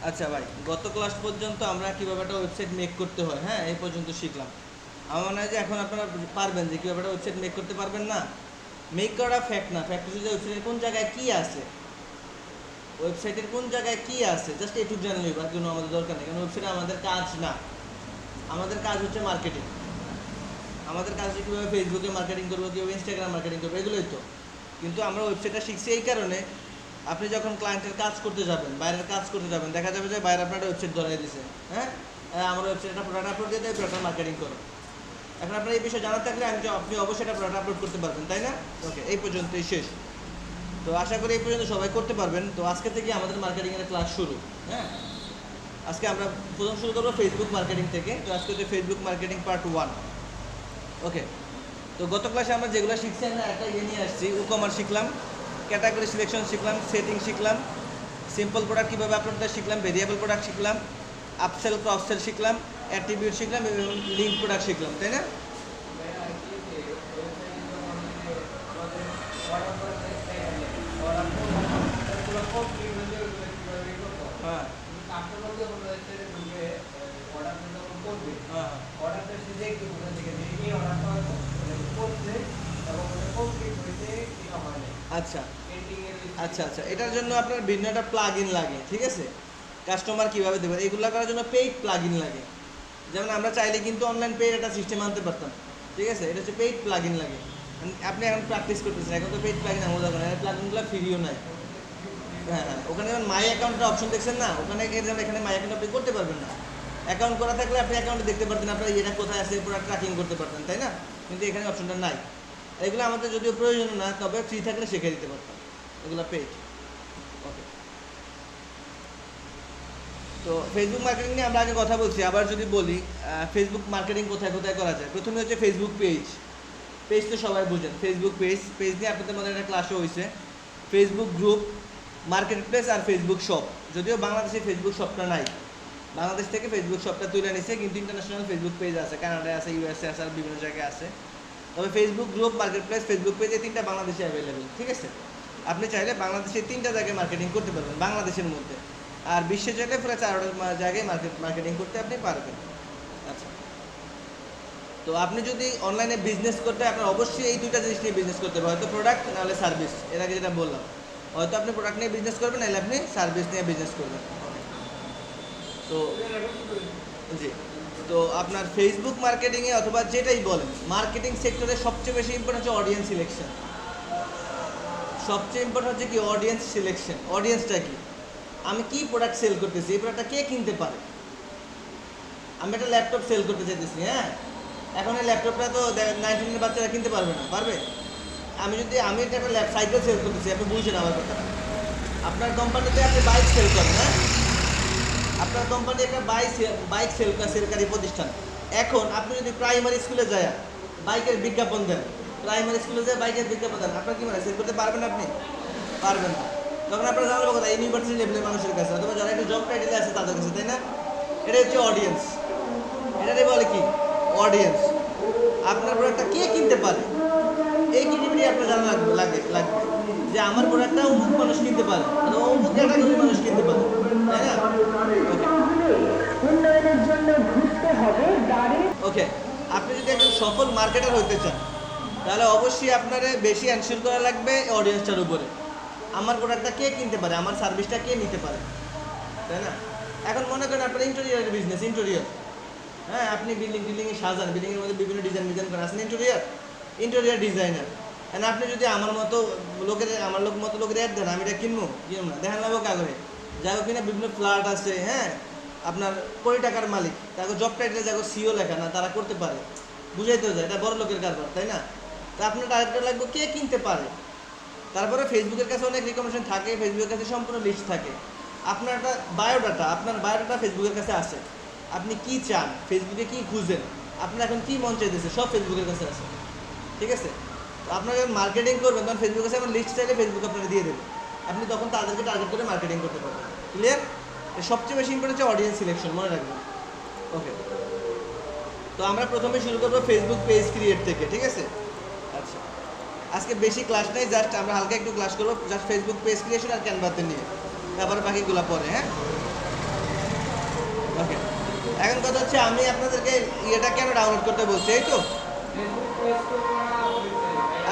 আচ্ছা ভাই, গত ক্লাস পর্যন্ত আমরা কিভাবে একটা ওয়েবসাইট মেক করতে হয়, হ্যাঁ, এই পর্যন্ত শিখলাম। আমার মনে হয় যে এখন আপনারা পারবেন যে কীভাবে একটা ওয়েবসাইট মেক করতে পারবেন না। মেক করা ফ্যাক্ট না, ফ্যাক্ট হচ্ছে যে ওয়েবসাইটের কোন জায়গায় কী আছে, ওয়েবসাইটের কোন জায়গায় কী আছে জাস্ট এটুকু জানলেই, বাকি কোনো আমাদের দরকার নেই, কারণ ওয়েবসাইটে আমাদের কাজ না। আমাদের কাজ হচ্ছে মার্কেটিং। আমাদের কাজ হচ্ছে কীভাবে ফেসবুকে মার্কেটিং করবো, কীভাবে ইনস্টাগ্রাম মার্কেটিং করবো, এগুলোই তো। কিন্তু আমরা ওয়েবসাইটটা শিখছি এই কারণে, আপনি যখন ক্লায়েন্টের কাজ করতে যাবেন, বাইরের কাজ করতে যাবেন, দেখা যাবে যে বাইরে আপনার ওয়েবসাইট ধরিয়ে দিছে, হ্যাঁ, আমার ওয়েবসাইটে একটা প্রোডাক্ট আপলোড দিয়ে দেয়, প্রোডাক্ট মার্কেটিং করো। এখন আপনার এই বিষয়ে জানা থাকলে আপনি অবশ্যই একটা প্রোডাক্ট আপলোড করতে পারবেন, তাই না? ওকে, এই পর্যন্তই শেষ। তো আশা করি এই পর্যন্ত সবাই করতে পারবেন। তো আজকে থেকে আমাদের মার্কেটিংয়ের ক্লাস শুরু, হ্যাঁ। আজকে আমরা প্রথম শুরু করবো ফেসবুক মার্কেটিং থেকে। তো আজকে হচ্ছে ফেসবুক মার্কেটিং পার্ট 1। ওকে, তো গত ক্লাসে আমরা যেগুলো শিখছি, আমরা একটা নিয়ে আসছি, ই-কমার্স শিখলাম, ক্যাটাগরি সিলেকশন শিখলাম, সেটিং শিখলাম, সিম্পল প্রোডাক্ট কীভাবে আপলোড দেয় শিখলাম, ভেরিয়েবল প্রোডাক্ট শিখলাম, আপসেল ক্রসসেল শিখলাম, অ্যাট্রিবিউট শিখলাম এবং লিঙ্ক প্রোডাক্ট শিখলাম, তাই না? হ্যাঁ, আচ্ছা আচ্ছা আচ্ছা, এটার জন্য আপনার ভিন্ন একটা প্লাগ ইন লাগে, ঠিক আছে? কাস্টমার কীভাবে দেবেন এগুলো করার জন্য পেইড প্লাগ ইন লাগে। যেমন আমরা চাইলে কিন্তু অনলাইন পেইড একটা সিস্টেম আনতে পারতাম, ঠিক আছে? এটা হচ্ছে পেইড প্লাগ ইন লাগে। আপনি এখন প্র্যাকটিস করতেছেন, এখন তো পেইড প্লাগ ইন আমাদের দরকার, প্লাগ ইনগুলো ফ্রিও নাই। হ্যাঁ হ্যাঁ, ওখানে যেমন মাই অ্যাকাউন্টের অপশন দেখছেন না, ওখানে যেমন এখানে মাই অ্যাকাউন্ট আপনি করতে পারবেন না। অ্যাকাউন্ট করা থাকলে আপনি অ্যাকাউন্টে দেখতে পারতেন আপনার এটা কোথায় আছে, পুরো ট্র্যাকিং করতে পারতেন, তাই না? কিন্তু এখানে অপশনটা নাই। এগুলো আমাদের যদিও প্রয়োজন না, তবে ফ্রি থাকলে শিখে দিতে পারতাম। এগুলো পেইড। ওকে, তো ফেসবুক মার্কেটিং নিয়ে আমরা আগে কথা বলছি, আবার যদি বলি ফেসবুক মার্কেটিং কোথায় কোথায় করা যায়। প্রথমে হচ্ছে ফেসবুক পেজ। পেজ তো সবাই বুঝেন, ফেসবুক পেজ। পেজ নিয়ে আপনাদের মধ্যে একটা ক্লাসও হয়েছে। ফেসবুক গ্রুপ, মার্কেট প্লেস আর ফেসবুক শপ। যদিও বাংলাদেশে ফেসবুক শপটা নাই, বাংলাদেশ থেকে ফেসবুক শপটা তুলে নিছে, কিন্তু ইন্টারন্যাশনাল ফেসবুক পেজ আছে, কানাডায় আছে, ইউএসএ আছে, আর বিভিন্ন জায়গায় আছে। তবে Facebook group, market place, Facebook page, এই তিনটা বাংলাদেশে অ্যাভেলেবেল, ঠিক আছে? আপনি চাইলে বাংলাদেশে 3টা জায়গায় মার্কেটিং করতে পারবেন বাংলাদেশের মধ্যে, আর বিশ্বে চাইলে পুরো 4টা জায়গায় মার্কেটিং করতে আপনি পারবেন। আচ্ছা, তো আপনি যদি অনলাইনে বিজনেস করতে, আপনার অবশ্যই এই 2টা জিনিস নিয়ে বিজনেস করতে হবে, হয়তো প্রোডাক্ট নাহলে সার্ভিস। এর আগে যেটা বললাম, হয়তো আপনি প্রোডাক্ট নিয়ে বিজনেস করবেন, নাহলে আপনি সার্ভিস নিয়ে বিজনেস করবেন। তো জি, তো আপনার ফেসবুক মার্কেটিংয়ে অথবা যেটাই বলেন, মার্কেটিং সেক্টরে সবচেয়ে বেশি ইম্পর্টেন্ট হচ্ছে অডিয়েন্স সিলেকশন। সবচেয়ে ইম্পর্টেন্ট হচ্ছে কি অডিয়েন্স সিলেকশন। অডিয়েন্সটা কি, আমি কি প্রোডাক্ট সেল করতেছি, এই প্রোডাক্টটা কে কিনতে পারে। আমি একটা ল্যাপটপ সেল করতে চাইতেছি, হ্যাঁ, এখন এই ল্যাপটপটা তো 19-এর বাচ্চারা কিনতে পারবে না, পারবে? আমি একটা সাইকেল সেল করতেছি, আপনি বুঝছেন আমার কথাটা। আপনার কোম্পানিতে আপনি বাইক সেল করেন, হ্যাঁ, আপনার কোম্পানি একটা বাইক সেলকারী প্রতিষ্ঠান। এখন আপনি যদি প্রাইমারি স্কুলে যায় বাইকের বিজ্ঞাপন দেন, প্রাইমারি স্কুলে যায় বাইকের বিজ্ঞাপন দেন, আপনার কি মানে সেল করতে পারবেন আপনি? পারবেন না। তখন আপনার জানাবো কথা ইউনিভার্সিটি লেভেলের মানুষের কাছে, অথবা যারা একটু জব টাইটেলে আছে তাদের কাছে, তাই না? এটা হচ্ছে অডিয়েন্স। এটাই বলে কি অডিয়েন্স। আপনার প্রোডাক্টটা কে কিনতে পারে, এই ক্রিটেরিয়া আপনার জানা লাগবে যে আমার প্রোডাক্টটা অমুক মানুষ কিনতে পারে, অথবা অমুক ক্যাটাগরির মানুষ কিনতে পারে, তাই না? ওকে, আপনি যদি একজন সফল মার্কেটার হইতে চান, তাহলে অবশ্যই আপনার বেশি এনশিওর করা লাগবে অডিয়েন্সটার উপরে। আমার প্রোডাক্টটা কে কিনতে পারে, আমার সার্ভিসটা কে নিতে পারে, তাই না? এখন মনে করেন আপনার ইন্টেরিয়ারের বিজনেস, ইন্টেরিয়ার, হ্যাঁ, আপনি বিল্ডিংয়ে সাজান, বিল্ডিংয়ের মধ্যে বিভিন্ন ডিজাইন করেন, আসেন ইন্টেরিয়ার ডিজাইনার। এখন আপনি যদি আমার মতো লোকের অ্যাড দেন, আমি এটা কিনবো না, দেখেন লাগবো কাগজে যাগো কিনা বিভিন্ন ফ্ল্যাট আছে, হ্যাঁ, আপনার কোটি টাকার মালিক, তাকে জব টাইটেলে যাগো সিও লেখা না, তারা করতে পারে, বুঝাইতে যায় এটা বড় লোকের কারবার, তাই না? তো আপনার টার্গেটটা লাগবে কে কিনতে পারে। তারপরে ফেসবুকের কাছে অনেক রিকমেন্ডেশন থাকে, ফেসবুকের কাছে সম্পূর্ণ লিস্ট থাকে। আপনার একটা বায়োডাটা ফেসবুকের কাছে আছে, আপনি কি চান, ফেসবুকে কি খুঁজেন, আপনার এখন কি মন চাইতেছে, সব ফেসবুকের কাছে আছে, ঠিক আছে? তো আপনারা যখন মার্কেটিং করবেন, তখন ফেসবুকের কাছে লিস্ট চাইলে ফেসবুক আপনারা দিয়ে দেবেন, আপনি তখন তাদেরকে টার্গেট করে মার্কেটিং করতে পারবেন। ক্লিয়ার? সবচেয়ে বেশি ইম্পর্টেন্ট হচ্ছে অডিয়েন্স সিলেকশন, মনে রাখবেন। ওকে, তো আমরা প্রথমে শুরু করবো ফেসবুক পেজ ক্রিয়েট থেকে, ঠিক আছে? আচ্ছা, আজকে বেশি ক্লাস নেই, জাস্ট আমরা হালকা একটু ক্লাস করবো, জাস্ট ফেসবুক পেজ ক্রিয়েশন আর ক্যানভাতে নিয়ে, তারপরে বাকিগুলো পরে, হ্যাঁ। ওকে, এখন কথা হচ্ছে আমি আপনাদেরকে ইয়েটা কেন ডাউনলোড করতে বলছি, এই তো।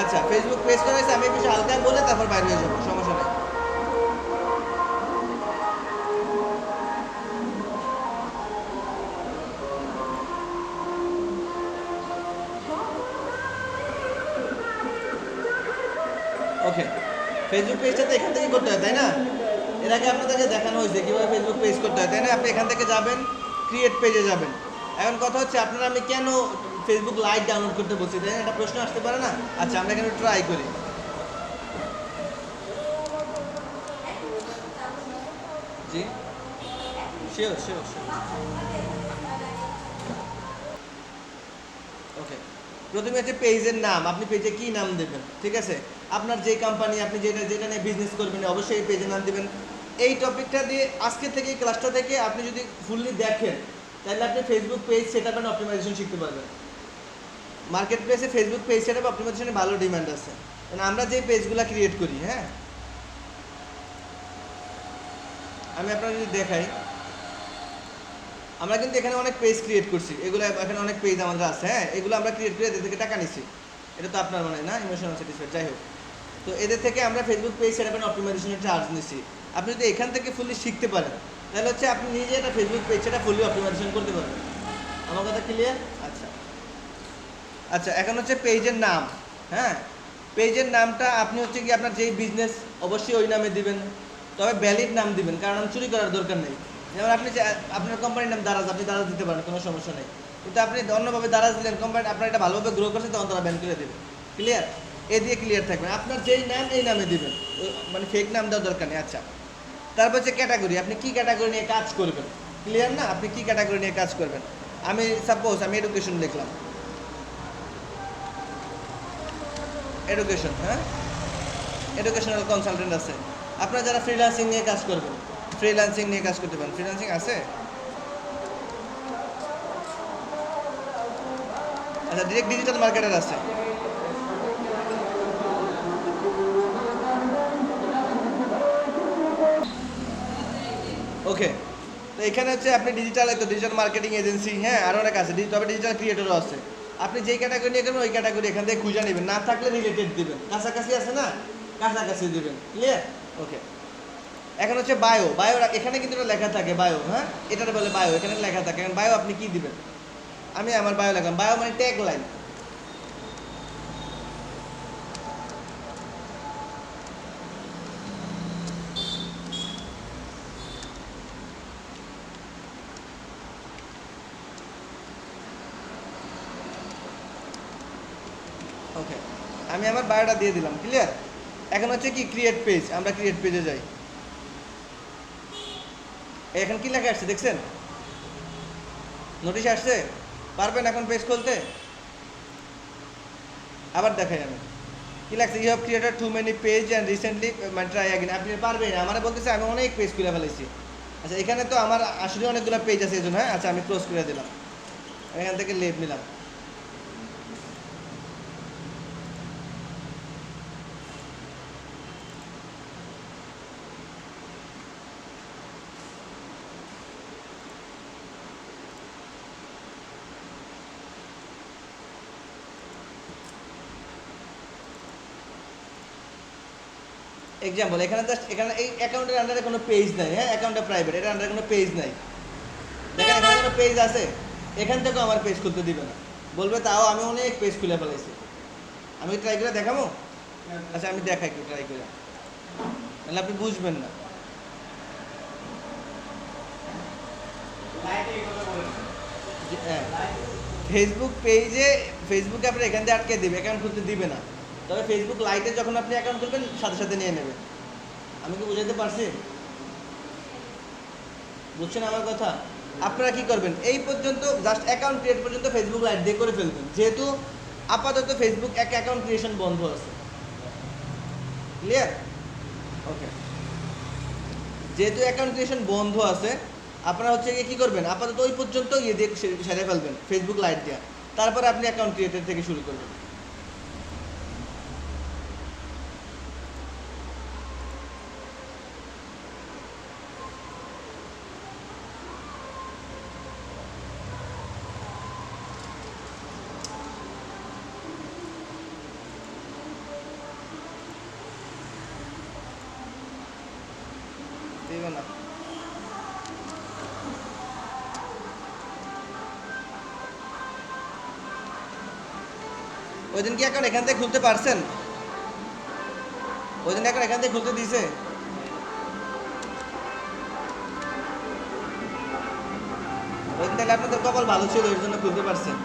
আচ্ছা, ফেসবুক পেজ করা হয়েছে, আমি বেশি হালকা বলে তারপর বাইরে হয়ে যাবো, সমস্যা নেই। ওকে, ফেসবুক পেজটা তো এখান থেকে করতে হয় তাই না? এর আগে আপনাদেরকে দেখানো হয়েছে কীভাবে ফেসবুক পেজ করতে হয় তাই না? আপনি এখান থেকে যাবেন, ক্রিয়েট পেজে যাবেন। এখন কথা হচ্ছে আপনারা আমি কেন ফেসবুক লাইট ডাউনলোড করতে বলছি তাই না, একটা প্রশ্ন আসতে পারে না? আচ্ছা, আমরা এখানে ট্রাই করি। জি, শিওর শিওর শিওর। ওকে, প্রথমে হচ্ছে পেজের নাম, আপনি পেজে কি নাম দেবেন, ঠিক আছে? আপনার যে কোম্পানি, আপনি যেটা যেটা নিয়ে বিজনেস করবেন অবশ্যই এই পেজের নাম দিবেন। এই টপিকটা দিয়ে আজকে থেকে, এই ক্লাসটা থেকে আপনি যদি ফুললি দেখেন তাহলে আপনি Facebook page setup and optimization শিখতে পারবেন। মার্কেট প্লেসে ফেসবুক পেজ সেটআপ অপটিমাইজেশনে ভালো ডিমান্ড আছে, কারণ আমরা যে পেজগুলো ক্রিয়েট করি, হ্যাঁ, আমি আপনাকে যদি দেখাই, আমরা কিন্তু এখানে অনেক পেজ ক্রিয়েট করছি, এগুলো এখানে অনেক পেজ আমাদের আছে, হ্যাঁ, এগুলো আমরা ক্রিয়েট করে এদের থেকে টাকা নিচ্ছি। এটা তো আপনার মানে না ইমোশনাল স্যাটিসফাইড, যাই হোক। তো এদের থেকে আমরা ফেসবুক পেজ সেটআপ এন্ড অপটিমাইজেশনের চার্জ নিচ্ছি। আপনি যদি এখান থেকে ফুললি শিখতে পারেন তাহলে হচ্ছে আপনি নিজে একটা ফেসবুক পেজ সেটা ফুললি অপটিমাইজেশন করতে পারবেন। আমার কথা ক্লিয়ার? আচ্ছা আচ্ছা, এখন হচ্ছে পেজের নাম, হ্যাঁ, পেজের নামটা আপনি হচ্ছে কি আপনার যেই বিজনেস অবশ্যই ওই নামে দিবেন, তবে ভ্যালিড নাম দিবেন, কারণ নাম চুরি করার দরকার নেই। যেমন আপনি আপনার কোম্পানির নাম দারাজ, আপনি দারাজ দিতে পারেন, কোনো সমস্যা নেই। কিন্তু আপনি অন্যভাবে দারাজ দিলেন, কোম্পানি আপনার এটা ভালোভাবে গ্রো করছে, তখন তারা ব্যান করে দেবে। ক্লিয়ার? এ দিয়ে ক্লিয়ার থাকবেন, আপনার যেই নাম এই নামে দিবেন, মানে ফেক নাম দেওয়ার দরকার নেই। আচ্ছা, তারপর হচ্ছে ক্যাটাগরি, আপনি কি ক্যাটাগরি নিয়ে কাজ করবেন, ক্লিয়ার না? আপনি কি ক্যাটাগরি নিয়ে কাজ করবেন। আমি সাপোজ আমি এডুকেশন লিখলাম, এডুকেশন, হ্যাঁ, এডুকেশনাল কনসালটেন্ট আছে। আপনারা যারা ফ্রিল্যান্সিং নিয়ে কাজ করবেন, ফ্রিল্যান্সিং নিয়ে কাজ করতে পারেন, ফ্রিল্যান্সিং আছে। আচ্ছা, ডিরেক্ট ডিজিটাল মার্কেটার আছে। ওকে, তো এখানে হচ্ছে আপনি ডিজিটাল, তো ডিজিটাল মার্কেটিং এজেন্সি, হ্যাঁ, আরও অনেক আছে, তবে ডিজিটাল ক্রিয়েটরও আছে। আপনি যেই ক্যাটাগরি নিয়ে করবেন ওই ক্যাটাগরি এখান থেকে খুঁজে নেবেন, না থাকলে রিলেটেড দিবেন, কাছাকাছি আছে না, কাছাকাছি দিবেন। ক্লিয়ার? ওকে, এখন হচ্ছে বায়ো, বায়ো এখানে কিন্তু এটা লেখা থাকে বায়ো, হ্যাঁ, এটা বলে বায়ো, এখানে লেখা থাকে। এখন বায়ো আপনি কি দিবেন, আমি আমার বায়ো লিখলাম, বায়ো মানে ট্যাগ লাইন। ওকে, আমি আমার বায়োটা দিয়ে দিলাম। ক্লিয়ার? এখন হচ্ছে কি ক্রিয়েট পেজ, আমরা ক্রিয়েট পেজে যাই। এখন কি লেখা আসছে দেখছেন, নোটিশ আসছে? পারবেন এখন পেজ খুলতে? আবার দেখাই আমি কি লাগছে, you have created too many page and recently মানে ট্রাই অ্যাগেন। আপনি পারবেন? আমার বলতেছে আমি অনেক পেজ খুলে ফেলেছি। আচ্ছা, এখানে তো আমার আসলে অনেকগুলো পেজ আছে এই জন্য, হ্যাঁ। আচ্ছা, আমি ক্লোজ করে দিলাম, এখান থেকে লেভ নিলাম। এক্সাম্পল, এখানে জাস্ট এখানে এই অ্যাকাউন্টের আন্ডারে কোনো পেজ নাই, হ্যাঁ, অ্যাকাউন্টটা প্রাইভেট, এটার আন্ডারে কোনো পেজ নাই। দেখেন এখানে কোনো পেজ আছে, এখান থেকেও আমার পেজ খুলতে দিবে না, বলবে তাও আমি অনেক পেজ খুলে ফেলাইছি। আমি ট্রাই করে দেখাবো? আচ্ছা, আমি দেখাই একটু ট্রাই করে, তাহলে আপনি বুঝবেন না। হ্যাঁ, ফেসবুক পেজে, ফেসবুকে আপনার এখান থেকে আটকে দেবে, অ্যাকাউন্ট খুলতে দিবে না। তবে ফেসবুক লাইটে যখন আপনি অ্যাকাউন্ট খুলবেন সাথে সাথে নিয়ে নেবে। আমি কি বুঝাতে পারছি? বুঝছেন আমার কথা? আপনারা কি করবেন, এই পর্যন্ত জাস্ট অ্যাকাউন্ট ক্রিয়েট পর্যন্ত ফেসবুক লাইট দিয়ে করে ফেলবেন, যেহেতু আপাতত ফেসবুক এক অ্যাকাউন্ট ক্রিয়েশন বন্ধ আছে। ক্লিয়ার? ওকে, যেহেতু অ্যাকাউন্ট ক্রিয়েশন বন্ধ আছে, আপনারা হচ্ছে গিয়ে কী করবেন, আপাতত ওই পর্যন্ত ইয়ে দিয়ে সেরে ফেলবেন ফেসবুক লাইট দেওয়া, তারপরে আপনি অ্যাকাউন্ট ক্রিয়েটের থেকে শুরু করবেন। দিবে না। ওই দিন কি এখন এখান থেকে খুলতে পারছেন? ওই দিন এখন এখান থেকে খুলতে দিয়েছে? ওই দিন তাহলে আপনাদের কপাল ভালো ছিল, এর জন্য খুলতে পারছেন।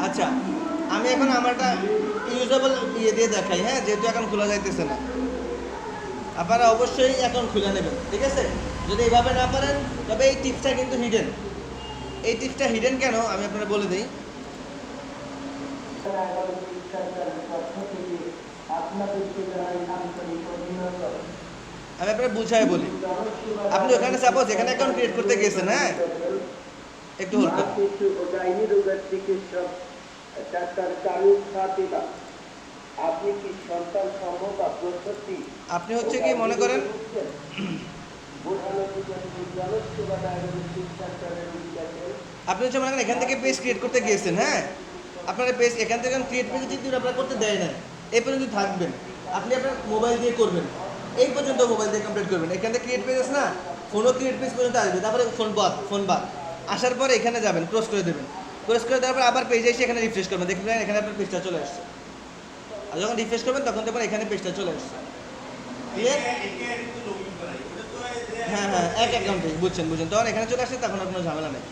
আচ্ছা, আমি এখন আমারটা ইউজেবল ইয়ে দিয়ে দেখাই, হ্যাঁ, যেহেতু এখন খোলা যাইতেছে না। আপনারা অবশ্যই অ্যাকাউন্ট খুলে নেবেন, ঠিক আছে? যদি এইভাবে না পারেন তবে এই টিপসটা কিন্তু হিডেন। এই টিপসটা হিডেন কেন আমি আপনারা বলে দিই। আমি আপনারা বুঝাই বলি। আপনি ওখানে সাপোজ এখানে অ্যাকাউন্ট ক্রিয়েট করতে গেছেন, হ্যাঁ, একটু হোল্ড করুন। আপনি হচ্ছে কি মনে করেন, আপনি হচ্ছে মনে করেন এখান থেকে পেজ ক্রিয়েট করতে গিয়েছেন, হ্যাঁ, আপনার পেজ এখান থেকে ক্রিয়েট পেজ কিন্তু আপনারা করতে দেয় না, এই পর্যন্ত থাকবেন। আপনি আপনার মোবাইল দিয়ে করবেন, এই পর্যন্ত মোবাইল দিয়ে কমপ্লিট করবেন। এখান থেকে ক্রিয়েট পেজ আছে না, ফোনও ক্রিয়েট পেজ পর্যন্ত আসবে, তারপরে ফোন বাদ আসার পরে এখানে যাবেন, ক্রস করে দেবেন। ক্রস করে দেওয়ার পর আবার পেজে এসে এখানে রিফ্রেশ করবেন, দেখবেন এখানে আপনার পেজটা চলে আসছে। আর যখন রিফ্রেশ করবেন তখন দেখবেন এখানে পেজটা চলে আসছে। ক্লিয়ার? হ্যাঁ হ্যাঁ, এক অ্যাকাউন্টে বুঝছেন, তখন এখানে চলে আসছে, তখন আপনার ঝামেলা নেই।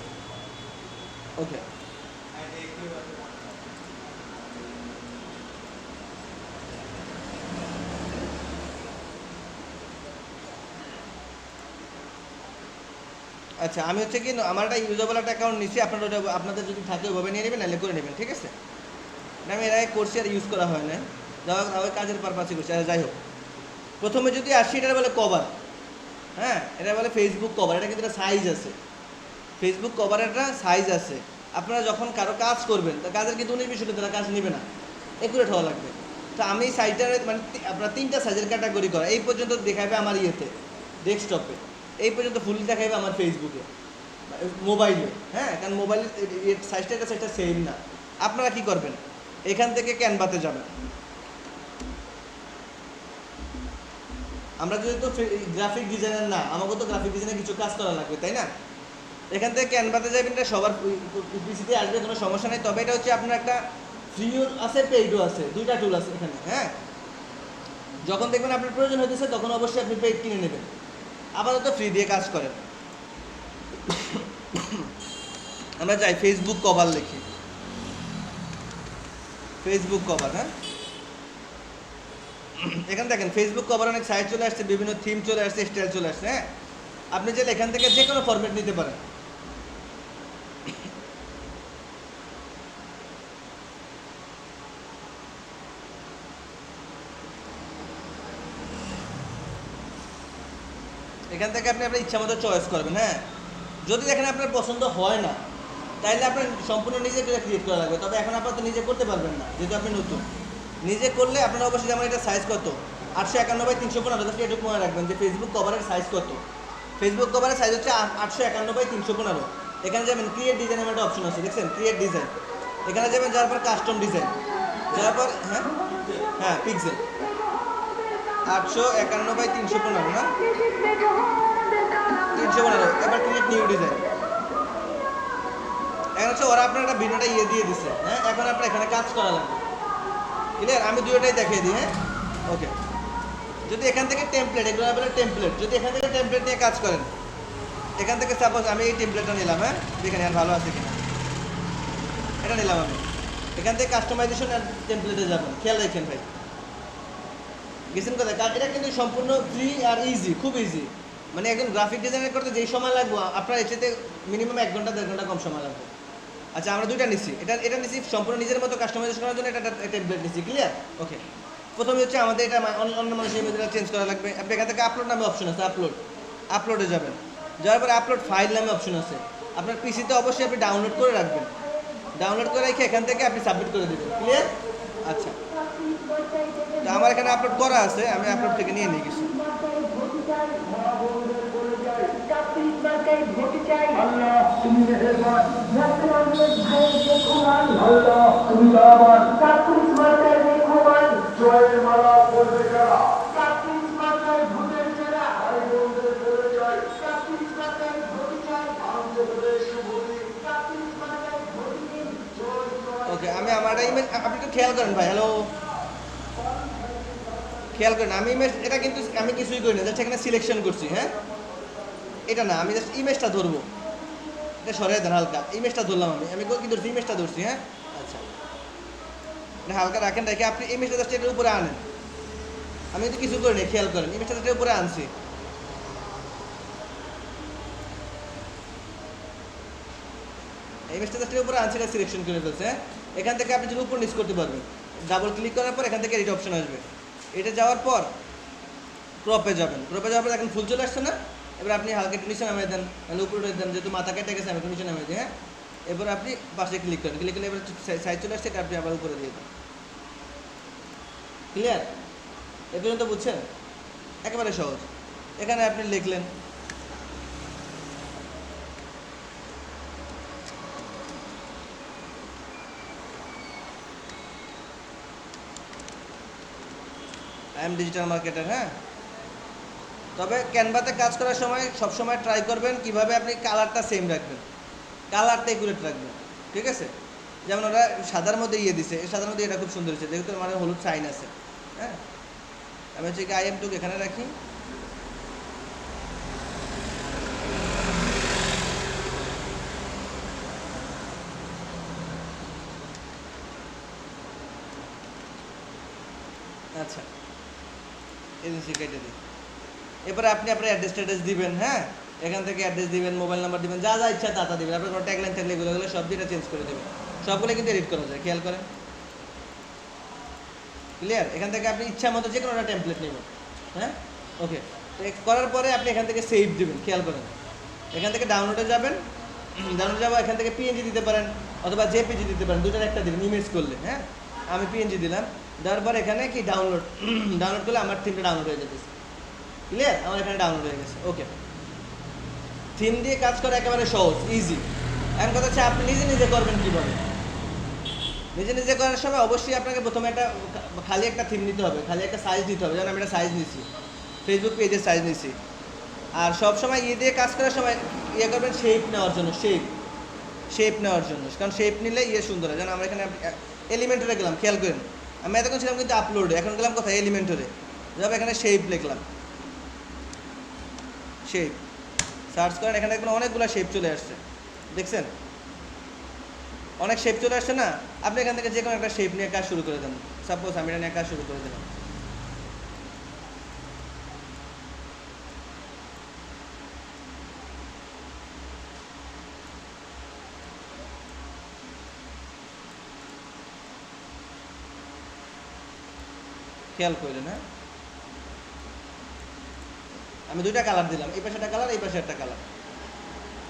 ওকে, আচ্ছা, আমি হচ্ছে কি আমার একটা ইউজেবল একটা অ্যাকাউন্ট নিচ্ছি, আপনারা ওটা আপনাদের যদি থাকে ওইভাবে নিয়ে নেবেন, নাহলে করে নেবেন, ঠিক আছে? না, আমি এর আগে করছি আর ইউজ করা হয় না, যাই কাজের পারপাসে করছি। আর যাই হোক, প্রথমে যদি আসি, এটা বলে কভার, হ্যাঁ, এটা বলে ফেসবুক কভার। এটা কিন্তু একটা সাইজ আছে, ফেসবুক কভারের একটা সাইজ আছে। আপনারা যখন কারো কাজ করবেন, তা কাজের কিন্তু 19-20 তারা কাজ নেবে না, একুরেট হওয়া লাগবে। তো আমি সাইজটার মানে আপনার 3টা সাইজের ক্যাটাগরি করা। এই পর্যন্ত দেখাবে আমার ইয়েতে, ডেস্কটপে, এই পর্যন্ত ফুল দেখাবে আমার ফেসবুকে, মোবাইলে, হ্যাঁ, কারণ মোবাইলের সাইজটা এটা সাইজটা সেম না। আপনারা কি করবেন, এখান থেকে ক্যানভাতে যাবেন। আমরা যেহেতু গ্রাফিক ডিজাইনার না, আমাকে তো গ্রাফিক ডিজাইনে কিছু কাজ করা লাগবে, তাই না? এখান থেকে ক্যানভাতে যাবেন, এটা সবার পিসিতে আসবে, কোনো সমস্যা নেই। তবে এটা হচ্ছে আপনার একটা ফ্রিও আছে, পেইডও আছে, দুইটা টুল আছে এখানে, হ্যাঁ। যখন দেখবেন আপনার প্রয়োজন হতেছে তখন অবশ্যই আপনি পেইড কিনে নেবেন, আপাতত ফ্রি দিয়ে কাজ করেন। আমরা যাই ফেসবুক কভার লিখি, ফেসবুক কভার, হ্যাঁ। এখানে দেখেন ফেসবুক কভার অনেক সাইজ চলে আসছে, বিভিন্ন থিম চলে আসছে, স্টাইল চলে আসছে, হ্যাঁ। আপনি চাইলে এখান থেকে যে কোনো ফরম্যাট নিতে পারেন। এখান থেকে আপনি আপনার ইচ্ছা মতো চয়েস করবেন, হ্যাঁ। যদি দেখেন আপনার পছন্দ হয় না, তাইলে আপনার সম্পূর্ণ নিজে ক্রিয়েট করা লাগবে। তবে এখন আপনার তো নিজে করতে পারবেন না, যেহেতু আপনি নতুন। নিজে করলে আপনার অবশ্যই, যেমন এটা সাইজ কত, 851x315, এটুকু মনে রাখবেন যে ফেসবুক কভারের সাইজ কত। ফেসবুক কভারের সাইজ হচ্ছে 851x315। এখানে যাবেন ক্রিয়েট ডিজাইনের একটা অপশন আছে, দেখছেন, ক্রিয়েট ডিজাইন। এখানে যাবেন, যাওয়ার পর কাস্টম ডিজাইন, যাওয়ার পর হ্যাঁ হ্যাঁ পিক্সেল 851x315 না, 315। এবার ক্রিয়েট নিউ ডিজাইন। এখন হচ্ছে ওরা আপনার একটা ভিডিওটা ইয়ে দিয়ে দিচ্ছে, হ্যাঁ। এখন আপনার এখানে কাজ করা লাগবে, ক্লিয়ার? আমি দুটোটাই দেখিয়ে দিই, হ্যাঁ। ওকে, যদি এখান থেকে টেমপ্লেট, এগুলো বলে টেমপ্লেট, যদি এখান থেকে টেমপ্লেট নিয়ে কাজ করেন, এখান থেকে সাপোজ আমি এই টেমপ্লেটটা নিলাম, হ্যাঁ, দেখেন আর ভালো আছে কিনা, এটা নিলাম আমি। এখান থেকে কাস্টমাইজেশন আর টেমপ্লেটে যাবেন, খেয়াল রাখেন ভাই, গেছেন কোথায়? কারণ এটা কিন্তু সম্পূর্ণ ফ্রি আর ইজি, খুব ইজি। মানে একজন গ্রাফিক ডিজাইনার করতে যেই সময় লাগবে, আপনার এটাতে মিনিমাম 1 ঘন্টা 1.5 ঘন্টা কম সময় লাগবে। আচ্ছা, আমরা দুইটা নিচ্ছি, এটা নিচ্ছি সম্পূর্ণ নিজের মতো কাস্টমাইজেশন করার জন্য, এটা টেমপ্লেট নিচ্ছি, ক্লিয়ার? ওকে, প্রথমে হচ্ছে আমাদের এটা অন্য মানুষের মধ্যে চেঞ্জ করা লাগবে। আপনি এখান থেকে আপলোড নামে অপশন আছে, আপলোডে যাবেন। যাওয়ার পরে আপলোড ফাইল নামে অপশন আছে। আপনার পিসিতে অবশ্যই আপনি ডাউনলোড করে রাখবেন, ডাউনলোড করে রেখে এখান থেকে আপনি সাবমিট করে দেবেন, ক্লিয়ার? আচ্ছা, তো আমার এখানে আপলোড করা আছে, আমি আপলোড থেকে নিয়ে নিই কিছু। ধুতি চাই আল্লাহ তুমি মেহেরবান রহমান ভাইয়ের রেখমান আল্লাহ তুমি দয়াবান কাপুরুষ মাতার রেখমান জয়ের মালা পড়বে যারা কাপুরুষ মাতার ভূতের যারা ভাই বোনদের বলে যায় কাপুরুষ মাতার ধুতি চাই আনন্দে শুভদিন কাপুরুষ মাতার ধুতি দিন জয় জয় ওকে আমি আমার ইমেজ আপনি একটু খেয়াল করেন ভাই হ্যালো খেয়াল করেন আমি ইমেজ এটা কিন্তু আমি কিছুই করি না জাস্ট এখানে সিলেকশন করছি হ্যাঁ এটা না আমি জাস্ট ইমেজটা ধরবো এটা সরে দেন হালকা ইমেজটা ধরলাম আমি কি ধরছি ইমেজটা ধরছি হ্যাঁ আচ্ছা এটা হালকা রাখেন রেখে আপনি ইমেজটা জাস্ট এটার উপরে আনেন আমি কিন্তু কিছু করি না খেয়াল করেন ইমেজটা এটার উপরে আনছি ইমেজটা জাস্ট এর উপরে আনছি এটা সিলেকশন করে ফেলছে হ্যাঁ এখান থেকে আপনি যদি উপর নিচ করতে পারবেন ডাবল ক্লিক করার পর এখান থেকে এডিট অপশন আসবে এটা যাওয়ার পর ক্রপে যাবেন ক্রপে যাওয়ার পর এখন ফুল চলে আসছে না এবার আপনি হালকা একটু নিচে নামিয়ে দেন তাহলে উপরে দেন যেহেতু মাথা কেটে গেছে আমি একটু নিচে নামিয়ে দিই হ্যাঁ এবার আপনি পাশে ক্লিক করেন ক্লিক করলে এবার সাইজ চলে আসছে এটা আপনি আবার উপরে দিয়ে দেন ক্লিয়ার এ পর্যন্ত বুঝছেন একেবারে সহজ এখানে আপনি লিখলেন আই এম ডিজিটাল মার্কেটার হ্যাঁ তবে ক্যানভাতে কাজ করার সময় সবসময় ট্রাই করবেন কিভাবে আপনি কালারটা সেম রাখবেন কালারটা একুরেট রাখবেন ঠিক আছে যেমন ওরা সাদার মধ্যে দিছে এই সাদার মধ্যে এটা খুব সুন্দর হয়েছে যেহেতু মানে হলুদ সাইন আছে হ্যাঁ আমি হচ্ছে কি আই এম টুক এখানে রাখি আচ্ছা এজেন্সি কেটে দিই এরপরে আপনি আপনার অ্যাড্রেস দিবেন হ্যাঁ এখান থেকে অ্যাড্রেস দিবেন মোবাইল নাম্বার দিবেন যা যা ইচ্ছা তা দিবেন আপনার কোনো ট্যাগলাইন থাকলে এগুলো সব দিয়ে চেঞ্জ করে দেবেন সবগুলো কিন্তু এডিট করা যায় খেয়াল করেন ক্লিয়ার এখান থেকে আপনি ইচ্ছা মতো যে কোনো একটা টেমপ্লেট নেবেন হ্যাঁ ওকে তো করার পরে আপনি এখান থেকে সেভ দিবেন খেয়াল করেন এখান থেকে ডাউনলোডে যাবেন ডাউনলোড যাবো এখান থেকে পিএনজি দিতে পারেন অথবা জেপিজি দিতে পারেন দুটার একটা দিবেন ইমেজ করলে হ্যাঁ আমি পিএনজি দিলাম দেওয়ার পর এখানে কি ডাউনলোড করলে আমার থিমটা ডাউনলোড হয়ে যেতেছে ক্লিয়ার আমার এখানে ডাউনলোড হয়ে গেছে ওকে থিম দিয়ে কাজ করা একেবারে সহজ ইজি এখন কথা হচ্ছে আপনি নিজে নিজে করবেন কীভাবে নিজে নিজে করার সময় অবশ্যই আপনাকে প্রথমে একটা খালি একটা থিম নিতে হবে খালি একটা সাইজ নিতে হবে যেমন আমি একটা সাইজ নিচ্ছি ফেসবুক পেজের সাইজ নিচ্ছি আর সব সময় দিয়ে কাজ করার সময় করবেন শেপ নেওয়ার জন্য শেপ নেওয়ার জন্য কারণ শেপ নিলে সুন্দর হয় যেমন আমরা এখানে এলিমেন্টরে গেলাম খেয়াল করেন আমি এতক্ষণ ছিলাম কিন্তু আপলোডে এখন গেলাম কোথায় এলিমেন্টরে যাবো এখানে শেপ লিখলাম শেপ সার্চ করেন এখানে দেখবেন অনেকগুলো শেপ চলে আসছে দেখছেন অনেক শেপ চলে আসছে না আপনি এখান থেকে যে কোনো একটা শেপ নিয়ে কাজ শুরু করে দেন সাপোজ আমি এটা নিয়ে কাজ শুরু করে দিলাম খেয়াল করলেন হ্যাঁ আমি দুইটা কালার দিলাম এই পাশে একটা কালার এই পাশে একটা কালার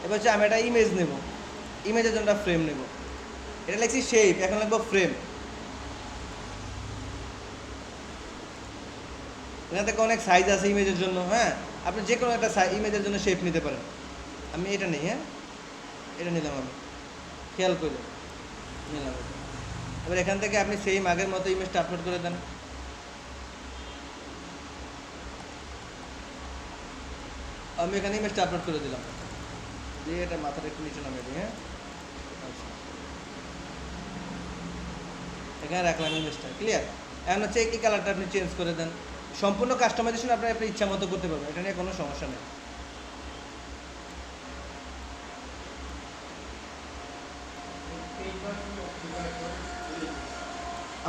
এবার হচ্ছে আমি একটা ইমেজ নেব ইমেজের জন্য একটা ফ্রেম নেব এটা লিখছি শেপ এখন লিখবো ফ্রেম এখান থেকে অনেক সাইজ আছে ইমেজের জন্য হ্যাঁ আপনি যে কোনো একটা ইমেজের জন্য শেপ নিতে পারেন আমি এটা নেই হ্যাঁ এটা নিলাম আমি খেয়াল করলেন নিলাম এবার এখান থেকে আপনি সেম আগের মতো ইমেজটা আপলোড করে দেন আমি এখানে ইমেজটা আপলোড করে দিলাম দিয়ে এটা মাথাটা একটু নিচে নামিয়ে দিই হ্যাঁ আচ্ছা এখানে রাখলাম ইমেজটা ক্লিয়ার এখন হচ্ছে এই কালারটা আপনি চেঞ্জ করে দেন সম্পূর্ণ কাস্টমাইজেশন আপনি ইচ্ছা মতো করতে পারবেন এটা নিয়ে কোনো সমস্যা নেই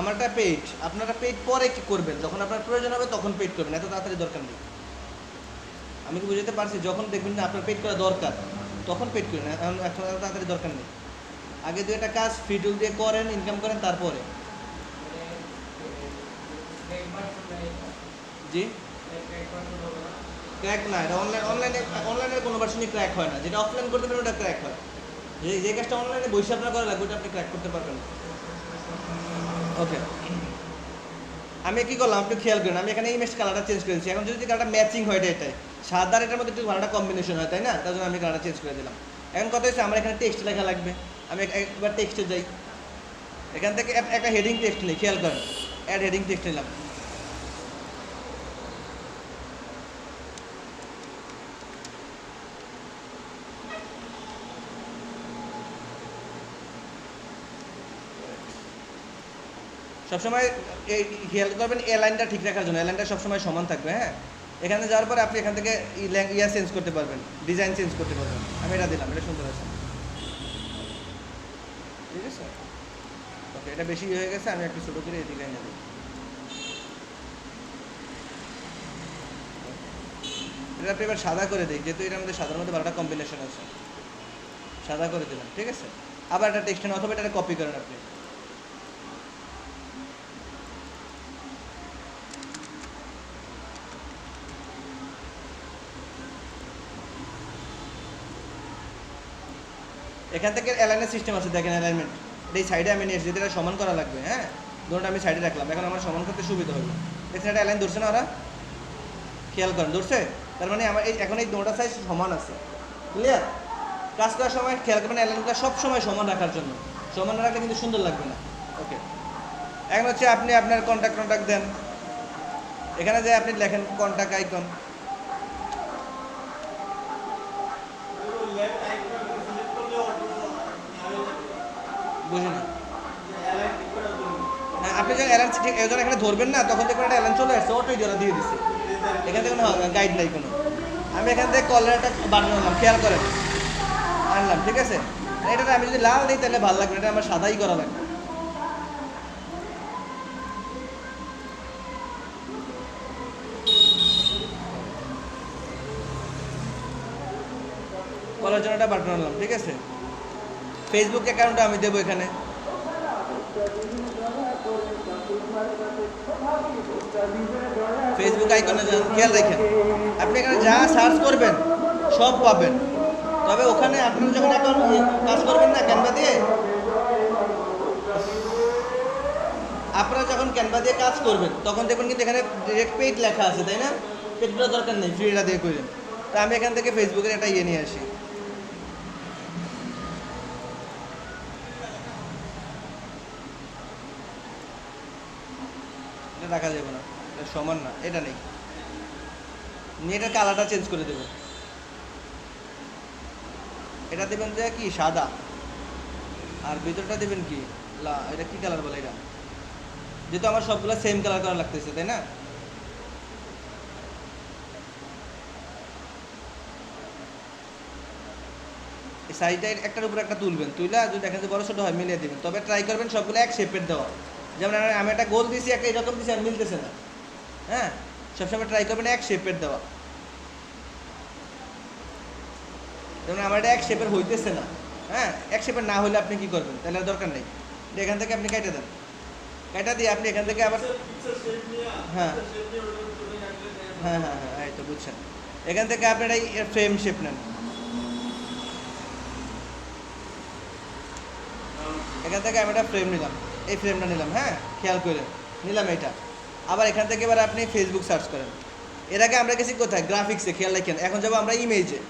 আমারটা পেইড আপনারা পেইড পরে কি করবেন যখন আপনার প্রয়োজন হবে তখন পেইড করবেন এত তাড়াতাড়ি দরকার নেই আমি কি বুঝতে পারছি যখন দেখবেন যে আপনার পেইড করা দরকার তখন পেইড করেন এখন এখন এত তাড়াতাড়ি দরকার নেই আগে দু একটা কাজ ফ্রি টুল দিয়ে করেন ইনকাম করেন তারপরে জি ক্র্যাক না এটা অনলাইনের কোনো ভার্সনই ক্র্যাক হয় না যেটা অফলাইন করতে পারেন ওটা ক্র্যাক হয় যে কাজটা অনলাইনে বসে আপনার করা লাগবে ওটা আপনি ক্র্যাক করতে পারবেন ওকে আমি কি করলাম একটু খেয়াল করেন, আমি এখানে ইমেজ কালারটা চেঞ্জ করেছি। এখন যদি কালারটা ম্যাচিং হয় এটাই সাদা আর এটার মধ্যে একটু ভালোটা কম্বিনেশন হয়, তাই না? তার জন্য আমি কালারটা চেঞ্জ করে দিলাম। এখন কথা হচ্ছে আমার এখানে টেক্সট লেখা লাগবে। আমি একবার টেক্সটে যাই, এখান থেকে একটা হেডিং টেক্সট নিই, খেয়াল করেন, অ্যাড হেডিং টেক্সট নিলাম। সবসময় এই খেয়াল করবেন এ লাইনটা ঠিক রাখার জন্য, এ লাইনটা সবসময় সমান থাকবে। হ্যাঁ, এখানে যাওয়ার পরে আপনি এখান থেকে ইয়া চেঞ্জ করতে পারবেন, ডিজাইন চেঞ্জ করতে পারবেন। আমি এটা দিলাম, এটা সুন্দর আছে, ঠিক আছে। ওকে, এটা বেশি হয়ে গেছে, আমি একটু ছোটো করে এই ডিজাইন দিই। এটা আপনি এবার সাদা করে দিই, যেহেতু এটার মধ্যে সাদার মধ্যে ভালোটা কম্বিনেশন আছে, সাদা করে দিলাম, ঠিক আছে। আবার একটা টেক্সট নেন অথবা এটা কপি করেন আপনি। এখান থেকে অ্যালাইনের সিস্টেম আছে, দেখেন অ্যালাইনমেন্ট এই সাইডে আমি নিয়ে এসেছি, এটা সমান করা লাগবে। হ্যাঁ, ধরুন আমি সাইডে রাখলাম, এখন আমার সমান করতে সুবিধা হবে। দেখছেন এটা অ্যালাইন ধরছে না ওরা, খেয়াল করেন ধরছে। তার মানে আমার এই এখন এই দুটোটা সাইজ সমান আছে, ক্লিয়ার। কাজ করার সময় খেয়াল করবেন অ্যালাইনটা সব সময় সমান রাখার জন্য, সমান না রাখলে কিন্তু সুন্দর লাগবে না। ওকে, এখন হচ্ছে আপনি আপনার কন্ট্যাক্ট দেন, এখানে যে আপনি লেখেন কন্ট্যাক্ট আইকন। বুঝি না, হ্যাঁ, আপনি যখন অ্যালার্ন ঠিক যখন এখানে ধরবেন না, তখন দেখবেন একটা অ্যালার্ন চলে আসছে, অটোই ওরা দিয়ে দিচ্ছে। এখান থেকে কোনো গাইড নাই কোনো। আমি এখান থেকে কলের একটা বাটন আনলাম, খেয়াল করেন, আনলাম, ঠিক আছে। এটা আমি যদি লাল দিই তাহলে ভালো লাগবে, এটা আমার সাদাই করা লাগবে। কলার জন্য একটা বাটন আনলাম, ঠিক আছে। ফেসবুক অ্যাকাউন্টটা আমি দেবো এখানে, ফেসবুক আইকনে যান, খেয়াল রাখেন আপনি এখানে যা সার্চ করবেন সব পাবেন। তবে ওখানে আপনারা যখন অ্যাকাউন্ট কাজ করবেন না ক্যানভা দিয়ে, আপনারা যখন ক্যানভা দিয়ে কাজ করবেন তখন দেখবেন কিন্তু এখানে ডিরেক্ট পেইড লেখা আছে, তাই না? পেইডগুলো দরকার নেই, ফ্রিটা দিয়ে করেন। তা আমি এখান থেকে ফেসবুকের একটা ইয়ে নিয়ে আসি, এটা রাখা যাবে না, এটা সমান না, এটা নেই, নিয়ে এটার কালারটা চেঞ্জ করে দেবেন। এটা দেবেন যে কি সাদা, আর ভিতরটা দেবেন কি এটা কি কালার বলে, এটা যেহেতু আমার সবগুলো সেম কালার করা লাগতেছে, তাই না? এই সাইডটা একটার উপর একটা তুলবেন, তুইলা যদি দেখেন যে বড় ছোট হয় মিলিয়ে দেবেন। তবে ট্রাই করবেন সবগুলো এক শেপের দেওয়া, যেমন আমি একটা গোল দিয়েছি, একটা এরকম দিয়েছি, আর মিলতেছে না। হ্যাঁ, সবসময় ট্রাই করবেন এক শেপের দেওয়া, যেমন আমার এটা এক শেপের হইতেছে না। হ্যাঁ, এক শেপের না হলে আপনি কি করবেন, তাহলে আর দরকার নেই, এখান থেকে আপনি কেটে দেন, কেটে দিয়ে আপনি এখান থেকে আবার হ্যাঁ হ্যাঁ হ্যাঁ হ্যাঁ এই তো বুঝছেন। এখান থেকে আপনারা এই ফ্রেম শেপ নেন, এখান থেকে আমি একটা ফ্রেম নিলাম, এই ফ্রেমটা নিলাম। হ্যাঁ, খেয়াল করে নিলাম এটা। আবার এখান থেকে এবার আপনি ফেসবুক সার্চ করেন। এর আগে আমরা গেছি কোথায়, গ্রাফিক্সে, খেয়াল রাখেন। এখন যাবো আমরা ইমেজে,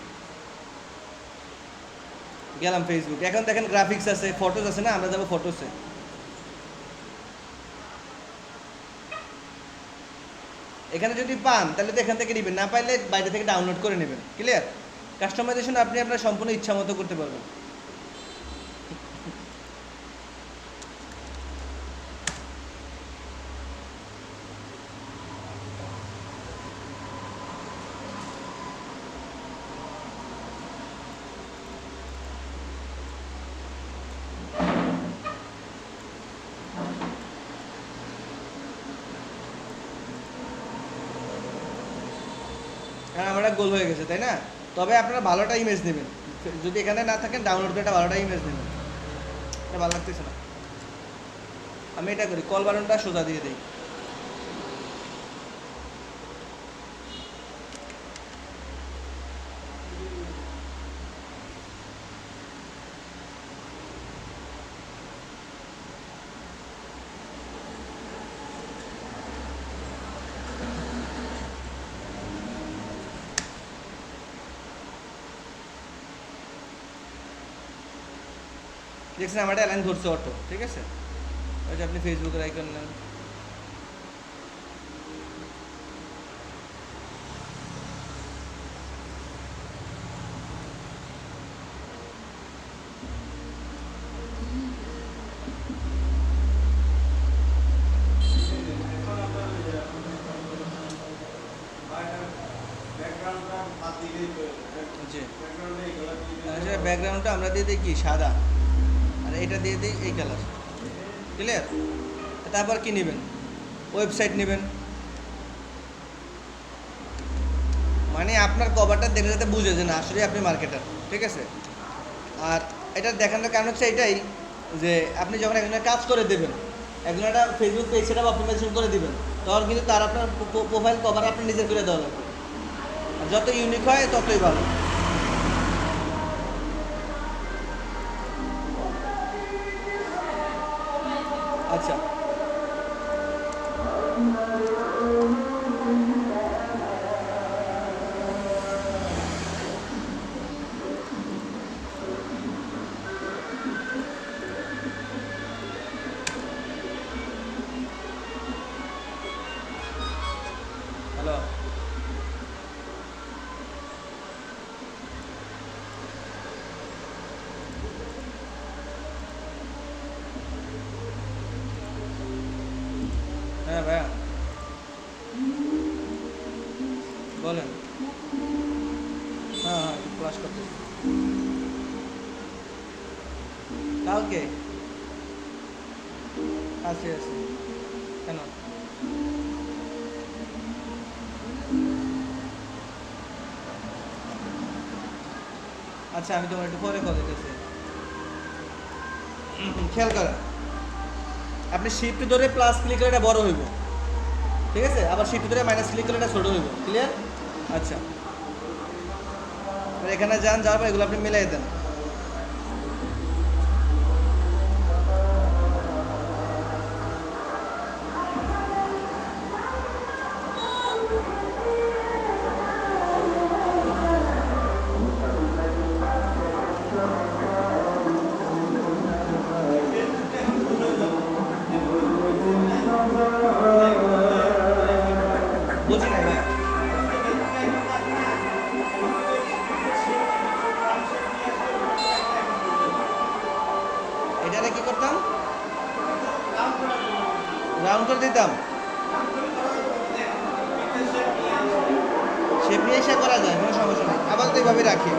গেলাম ফেসবুক। এখন দেখেন গ্রাফিক্স আছে, ফটোস আছে না, আমরা যাবো ফটোসে। এখানে যদি পান তাহলে তো এখান থেকে নেবেন, না পাইলে বাইরে থেকে ডাউনলোড করে নেবেন, ক্লিয়ার। কাস্টমাইজেশন আপনি আপনার সম্পূর্ণ ইচ্ছা মতো করতে পারবেন। কারণ আমার গোল হয়ে গেছে, তাই না? তবে আপনারা ভালোটা ইমেজ নেবেন, যদি এখানে না থাকেন ডাউনলোড করে একটা ভালোটা ইমেজ নেবেন। এটা ভালো লাগতেছে না, আমি এটা করি, কল বাটনটা সোজা দিয়ে দিই। দেখছেন আমার একটা অ্যালাইন ধরছে অটো, ঠিক আছে? ওই যে আপনি ফেসবুকের আইকন নেন, জি আচ্ছা, ব্যাকগ্রাউন্ডটা আমরা দিয়ে দিই কি সাদা, আর এটা দিয়ে দিই এই কালার, ক্লিয়ার? তারপর কি নেবেন? ওয়েবসাইট নেবেন, মানে আপনার কভারটা দেখে যাতে বুঝে যে না আসলে আপনি মার্কেটার, ঠিক আছে? আর এটা দেখানোর কারণ হচ্ছে এটাই যে আপনি যখন একজনের কাজ করে দেবেন, একজন একটা ফেসবুক পেজ সেটা অপটিমাইজেশন করে দিবেন, তখন কিন্তু তার আপনার প্রোফাইল কভার আপনি নিজের করে দেওয়া লাগবে। আর যত ইউনিক হয় ততই ভালো। আচ্ছা, হ্যালো, হ্যাঁ ভাইয়া বলেন। হ্যাঁ হ্যাঁ, ক্লাস করতেছি কালকে। আছি আছি, কেন? আচ্ছা, আমি তোমার একটু পরে কল দিতেছি। খেয়াল করেন, আপনি শিফট ধরে প্লাস ক্লিক করে এটা বড় হইব, ঠিক আছে? আবার শিফট ধরে মাইনাস ক্লিক করে এটা ছোট হইব, ক্লিয়ার? আচ্ছা, আর এখানে যান, যাওয়ার পর এগুলো আপনি মিলাই দেন। বুঝি না ভাই, এটারে কি করতাম? রাউন্ড করে দিতাম, শেপ নিয়ে এসে করা যায়, কোনো সমস্যা নেই। আবার তো এইভাবে রাখি।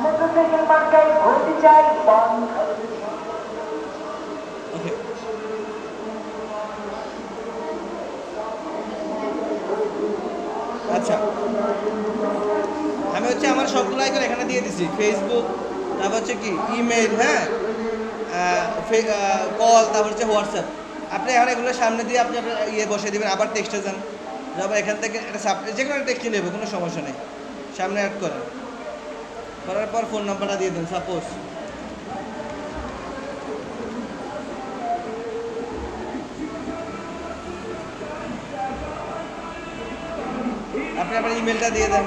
মোটরসাইকেল মার্কায় ভর্তি চাই ওকে, আচ্ছা, আমি হচ্ছে আমার সবগুলো আইকন এখানে দিয়ে দিছি, ফেসবুক, তারপর হচ্ছে কি ইমেল, হ্যাঁ, কল, তারপর হচ্ছে হোয়াটসঅ্যাপ। আপনি এখন এগুলো সামনে দিয়ে আপনি আপনার ইয়ে বসে দেবেন, আবার টেক্সটে যান, তারপর এখান থেকে একটা যে কোনো একটা টেক্সটে নেবে, কোনো সমস্যা নেই, সামনে অ্যাড করেন, করার পর ফোন নাম্বারটা দিয়ে দেন। সাপোজ আপনি আপনার ইমেলটা দিয়ে দেন।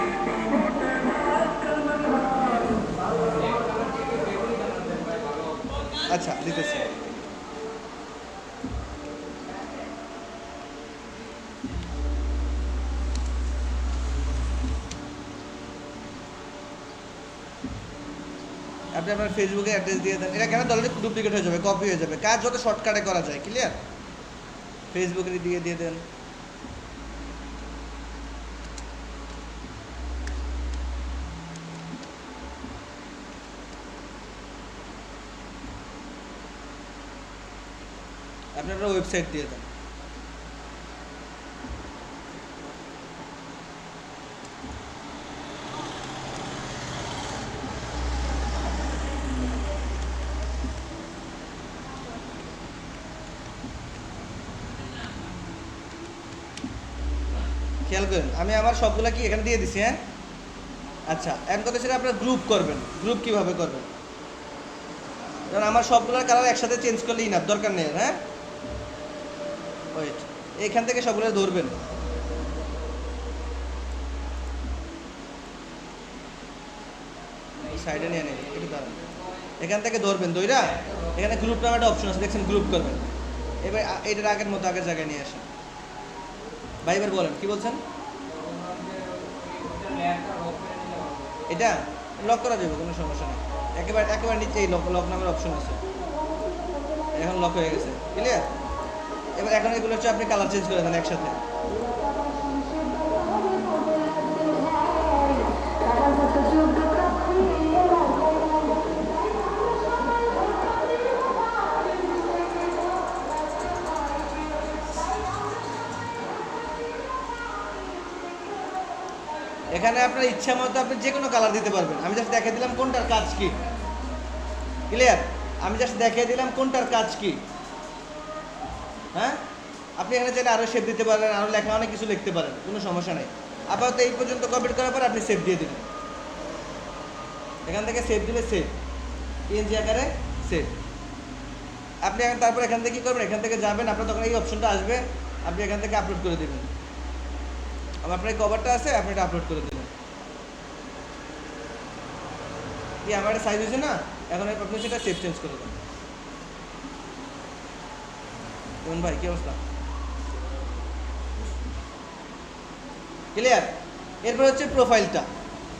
আচ্ছা, দিতেছি। আপনি আপনার ফেসবুকে অ্যাড্রেস দিয়ে দেন, এটা কেন দলটি ডুপ্লিকেট হয়ে যাবে, কপি হয়ে যাবে, কাজ যত শর্টকাটে করা যায়, ক্লিয়ার? ফেসবুকে দিয়ে দিয়ে দেন। আপনি আপনার ওয়েবসাইট দিয়ে দেন। খেয়াল করেন, আমি আমার সবগুলা কি এখানে দিয়ে দিছি, হ্যাঁ? আচ্ছা, এখন কথা সেটা আপনারা গ্রুপ করবেন। গ্রুপ কিভাবে করবেন? কারণ আমার সবগুলোর কালার একসাথে চেঞ্জ করলেই না, দরকার নেই। হ্যাঁ, ওয়েট, এখান থেকে সবগুলো ধরবেন। সাইডে নিয়ে নেন, একটু দাঁড়ান। এখান থেকে ধরবেন, দইরা এখানে গ্রুপ নামে একটা অপশন আছে, দেখছেন? গ্রুপ করবেন। এবার এটার আগের মতো আগের জায়গায় নিয়ে আসেন। ভাই এবার বলেন, কি বলছেন? এটা লক করা যাবে, কোনো সমস্যা নেই। একেবারে নিচে এই লক লক নামের অপশন আছে, এখন লক হয়ে গেছে। ক্লিয়ার? এবার এখন এগুলো হচ্ছে আপনি কালার চেঞ্জ করে দেন একসাথে। এখানে আপনার ইচ্ছা মতো আপনি যে কোনো কালার দিতে পারবেন। আমি জাস্ট দেখিয়ে দিলাম কোনটার কাজ কি। ক্লিয়ার? আমি জাস্ট দেখিয়ে দিলাম কোনটার কাজ কি। হ্যাঁ, আপনি এখানে চাইলে আরও শেপ দিতে পারেন, আরও লেখা অনেক কিছু লিখতে পারেন, কোনো সমস্যা নেই। আপাতত এই পর্যন্ত কমপ্লিট করার পর আপনি সেভ দিয়ে দিবেন। এখান থেকে সেভ দিলে সেভ, পিএনজি আকারে সেভ। আপনি এখন তারপর এখান থেকে কী করবেন? এখান থেকে যাবেন, আপনার তখন এই অপশনটা আসবে, আপনি এখান থেকে আপলোড করে দেবেন। আপনার এই কভারটা আছে, আপনি এটা আপলোড করে দেবেন। কি আমার একটা সাইজ হয়েছে না? এখন আপনি সেটা সেভ চেঞ্জ করে দেন। কেমন ভাই, কি অবস্থা? ক্লিয়ার? এরপর হচ্ছে প্রোফাইলটা।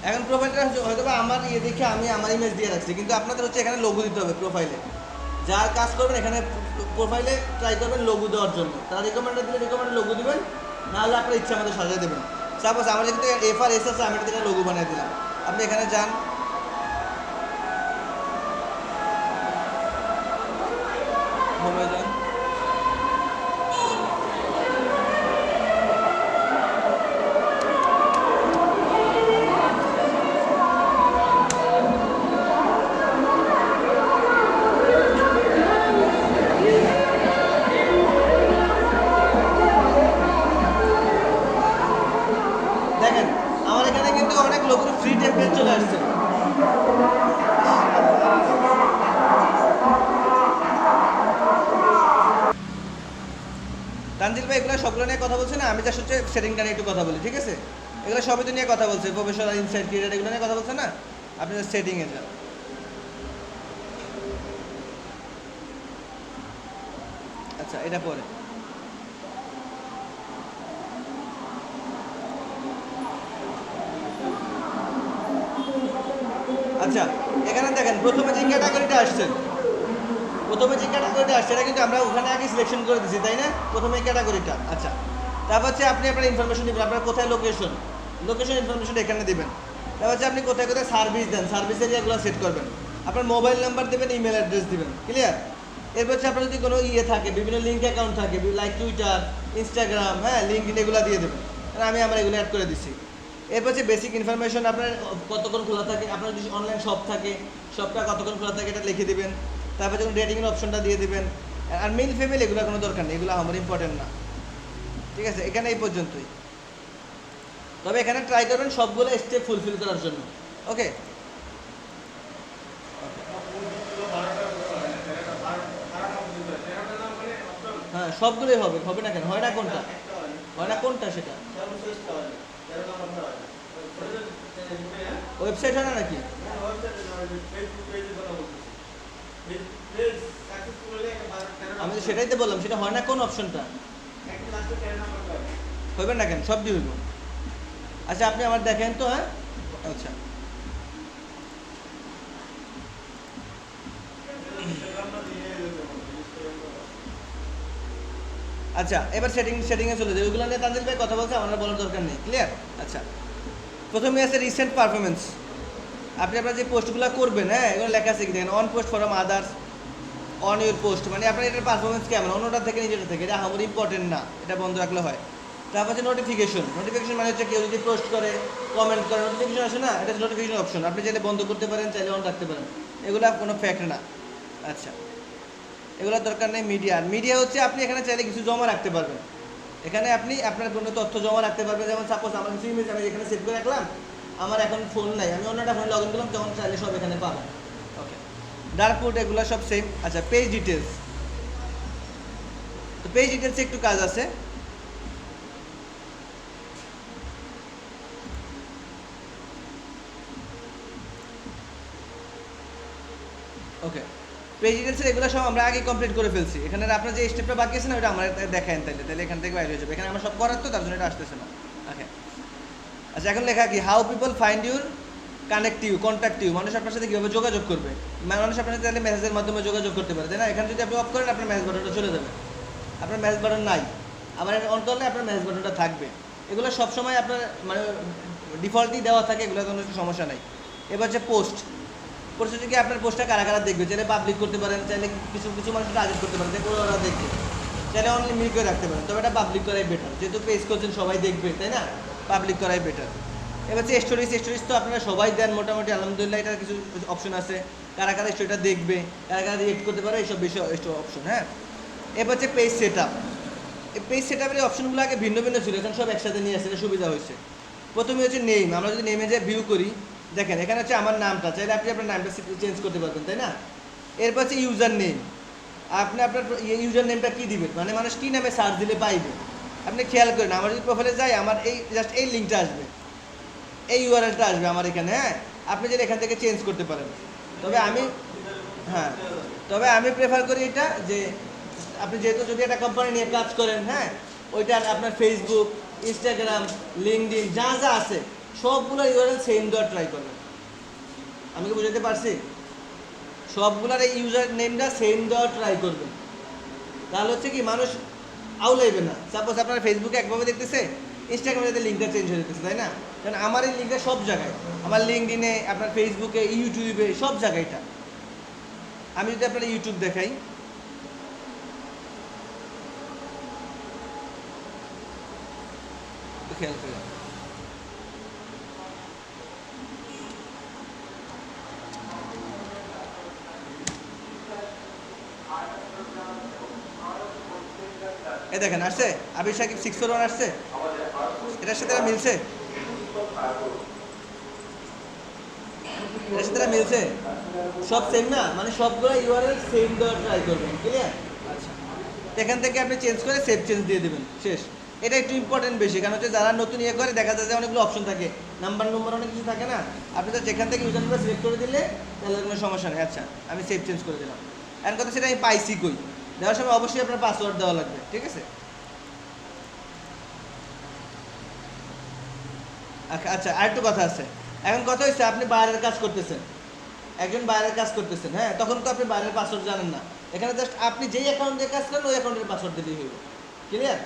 এখন প্রোফাইলটা হয়তো বা আমার ইয়ে দেখে আমি আমার ইমেজ দিয়ে রাখছি, কিন্তু আপনাদের হচ্ছে এখানে লোগো দিতে হবে প্রোফাইলে। যার কাজ করবেন এখানে প্রোফাইলে ট্রাই করবেন লোগো দেওয়ার জন্য। তারা রিকমেন্ডেড দিলে রিকমেন্ডেড লোগো দিবেন, নাহলে আপনার ইচ্ছা আমাদের সাজিয়ে দেবেন। সাপোজ আমার যদি এফ আর এস আছে, আমি এটা লোগো বানিয়ে দিলাম। আপনি এখানে যান, হোমে যান, দেখেন আমার এখানে কিন্তু অনেক লোকের ফ্রি টেমপ্লেট চলে আসছে। তানজিল ভাই, এগুলো সবগুলো নিয়ে কথা বলছে না, আমি জাস্ট হচ্ছে সেটিংটা নিয়ে একটু কথা বলি, ঠিক আছে? এগুলো সবই তো নিয়ে কথা বলছে, প্রফেশনাল ইনসাইট ক্রিয়েটার এগুলো নিয়ে কথা বলছে না। আপনি সেটিংয়ে যান। আচ্ছা, এটা পরে। আচ্ছা, এখানে দেখেন প্রথমে যে ক্যাটাগরিটা আসছে, এটা কিন্তু আমরা ওখানে আগে সিলেকশন করে দিয়েছি, তাই না? প্রথমে ক্যাটাগরিটা। আচ্ছা, তারপর হচ্ছে আপনি আপনার ইনফরমেশন দিবেন, আপনার কোথায় লোকেশন ইনফরমেশন এখানে দিবেন। তারপর হচ্ছে আপনি কোথায় কোথায় সার্ভিস দেন, সার্ভিস এরিয়াগুলো সেট করবেন। আপনার মোবাইল নাম্বার দেবেন, ইমেল অ্যাড্রেস দিবেন। ক্লিয়ার? এরপর হচ্ছে আপনার যদি কোনো ইয়ে থাকে, বিভিন্ন লিঙ্ক অ্যাকাউন্ট থাকে, লাইক টুইটার, ইনস্টাগ্রাম, হ্যাঁ, লিঙ্কডিন, এগুলো দিয়ে দেবেন। আমি আমার এগুলো অ্যাড করে দিচ্ছি। এরপর হচ্ছে বেসিক ইনফরমেশন, আপনার কতক্ষণ খোলা থাকে, আপনার যদি অনলাইন শপ থাকে, শপটা কতক্ষণ খোলা থাকে এটা লিখে দেবেন। তারপর যখন রেটিংয়ের অপশনটা দিয়ে দেবেন। আর মেল ফিমেল এগুলো কোনো দরকার নেই, এগুলো আমার ইম্পর্টেন্ট না। ঠিক আছে, এখানে এই পর্যন্তই। তবে এখানে ট্রাই করবেন সবগুলো স্টেপ ফুলফিল করার জন্য। ওকে, হ্যাঁ, সবগুলোই হবে, হবে না কেন? হয় না কোনটা? সেটা ওয়েবসাইট হয় না নাকি? আমি তো সেটাই তো বললাম, সেটা হয় না কোন অপশনটা? হবে না কেন? সব দিয়ে হইব। আচ্ছা, আপনি আমার দেখেন তো। হ্যাঁ, আচ্ছা, আচ্ছা, এবার সেটিংয়ে চলে যাই। ওইগুলো নিয়ে তানজিল ভাই কথা বলছে, আমার আর বলার দরকার নেই। ক্লিয়ার? আচ্ছা, প্রথমে আছে রিসেন্ট পারফরমেন্স। আপনি আপনার যে পোস্টগুলো করবেন, হ্যাঁ, এগুলো লেখা আছে কি দেখেন, on post from others, on your post, মানে আপনার এটার পারফরমেন্স কেমন, অন্যটা থেকে নিজেটা থেকে, এটা আমার ইম্পর্টেন্ট না, এটা বন্ধ রাখলে হয়। তারপর হচ্ছে নোটিফিকেশন মানে হচ্ছে কেউ যদি পোস্ট করে, কমেন্ট করে, নোটিফিকেশন আসে না, এটা নোটিফিকেশন অপশন। আপনি চাইলে বন্ধ করতে পারেন, চাইলে অন রাখতে পারেন, এগুলো কোনো ফ্যাক্ট না। আচ্ছা, এগুলোর দরকার নেই। মিডিয়া হচ্ছে আপনি এখানে চাইলে কিছু জমা রাখতে পারবেন। এখানে আপনি আপনার কোনো তথ্য জমা রাখতে পারবেন। যেমন সাপোজ আমার কিছু ইমেজ আমি এখানে সেভ করে রাখলাম, আমার এখন ফোন নাই, আমি অন্য একটা ফোনে লগ ইন করলাম, তখন চাইলে সব এখানে পাবেন। ওকে, ডার্ক মোড এগুলো সব সেম। আচ্ছা, পেজ ডিটেলস। তো পেজ ডিটেলসে একটু কাজ আছে। ওকে, পেজ ডিটেলসের এগুলো সব আমরা আগে কমপ্লিট করে ফেলছি। এখানে আপনার যে স্টেপটা বাকি আছে না, ওটা আমরা দেখায়েন, তাহলে এখান থেকে বাইরে হয়ে যাবে। এখানে আমরা সব করার তো, তার জন্য এটা আসতেছে না। ওকে, আচ্ছা, এখন লেখা কি, how people find your, connect you, contact you, মানুষ আপনার সাথে কীভাবে যোগাযোগ করবে। মানুষ আপনার সাথে তাহলে মেসেজের মাধ্যমে যোগাযোগ করতে পারে, তাই না? এখানে যদি আপনি অফ করেন, আপনার মেসেজ বাটনটা চলে যাবে। আপনার মেসেজ বাটন নাই, আবার এটা অন করলে আপনার মেসেজ বাটনটা থাকবে। এগুলো সবসময় আপনার মানে ডিফল্টই দেওয়া থাকে, এগুলো কোনো সমস্যা নাই। এবার হচ্ছে পোস্ট। পোস্ট হচ্ছে কি, আপনার পোস্টটা কারা কারা দেখবে, চাইলে পাবলিক করতে পারেন, চাইলে কিছু কিছু মানুষ টার্গেট করতে পারেন, দেখে ওরা দেখবে, চাইলে অনলি মিল করে রাখতে পারেন। তবে এটা পাবলিক করাই বেটার, যেহেতু পেজ করছেন সবাই দেখবে, তাই না? পাবলিক করাই বেটার। এবার হচ্ছে স্টোরিজ। স্টোরিজ তো আপনারা সবাই দেন মোটামুটি, আলহামদুলিল্লাহ। এটার কিছু অপশন আছে, কারা কারা স্টোরিটা দেখবে, কারা কারা রিয়েক্ট করতে পারে, এইসব বিষয় অপশন। হ্যাঁ, এবার হচ্ছে পেজ সেট আপ। এই পেজ সেট আপের অপশনগুলো আগে ভিন্ন ভিন্ন ছিল, এখন সব একসাথে নিয়ে আসছে, সুবিধা হয়েছে। প্রথমে হচ্ছে নেম। আমরা যদি নেমে যাই ভিউ করি, দেখেন এখানে হচ্ছে আমার নামটা, চাইলে আপনি আপনার নামটা চেঞ্জ করতে পারবেন, তাই না? এরপর হচ্ছে ইউজার নেম। আপনি আপনার ইউজার নেমটা কী দিবেন, মানে মানুষ কী নামে সার্চ দিলে পাইবে। আপনি খেয়াল করেন, আমার যদি প্রোফাইলে যাই, আমার এই জাস্ট এই লিঙ্কটা আসবে, এই ইউআরএলটা আসবে আমার এখানে। হ্যাঁ, আপনি যদি এখান থেকে চেঞ্জ করতে পারেন। তবে আমি প্রেফার করি এটা, যে আপনি যেহেতু যদি একটা কোম্পানি নিয়ে কাজ করেন, হ্যাঁ, ওইটা আপনার ফেসবুক, ইনস্টাগ্রাম, লিঙ্কডইন যা যা আছে সবগুলো ইউআরএল সেম দেওয়ার ট্রাই করবেন। আমি কি বুঝাতে পারছি? সবগুলোর এই ইউজার নেমটা সেম দেওয়ার ট্রাই করবেন, তাহলে হচ্ছে কি মানুষ আউলাইবে না। সাপোজ আপনার ফেসবুকে একভাবে দেখতেছে, ইনস্টাগ্রামে যাতে লিঙ্কটা চেঞ্জ হয়ে যেতেছে, তাই না? কারণ আমার এই লিঙ্কটা সব জায়গায়, আমার লিঙ্কডিনে, আপনার ফেসবুকে, ইউটিউবে, সব জায়গায় এটা। আমি যদি আপনার ইউটিউব দেখাই, খেয়াল করে, এ দেখেন আসছে, আবির সাকিব 641 আসছে, এটার সাথে মিলছে, এটার সাথে মিলছে, সব সেম না, মানে সবগুলো ইউআরএল সেম দেওয়ার ট্রাই করবেন। ক্লিয়ার? আচ্ছা, এখান থেকে আপনি চেঞ্জ করে সেভ চেঞ্জ দিয়ে দেবেন, শেষ। এটা একটু ইম্পর্টেন্ট বেশি, কারণ হচ্ছে যারা নতুন ইয়ে করে, দেখা যায় যে অনেকগুলো অপশন থাকে, নাম্বার অনেক কিছু থাকে না। আপনি তো যেখান থেকে ইউজার নাম্বার সিলেক্ট করে দিলে তাহলে কোনো সমস্যা নেই। আচ্ছা, আমি সেভ চেঞ্জ করে দিলাম। এখন কথা সেটা আমি পাইছি কই, দেওয়ার সময় অবশ্যই আপনার পাসওয়ার্ড দেওয়া লাগবে, ঠিক আছে? আচ্ছা, আরেকটু কথা আছে। এখন কথা হচ্ছে, আপনি বাইরের কাজ করতেছেন, একজন বাইরের কাজ করতেছেন, হ্যাঁ, তখন তো আপনি বাইরের পাসওয়ার্ড জানেন না। এখানে জাস্ট আপনি যেই অ্যাকাউন্ট দিয়ে কাজ করেন, ওই অ্যাকাউন্টের পাসওয়ার্ড দিলেই হইব। ক্লিয়ার?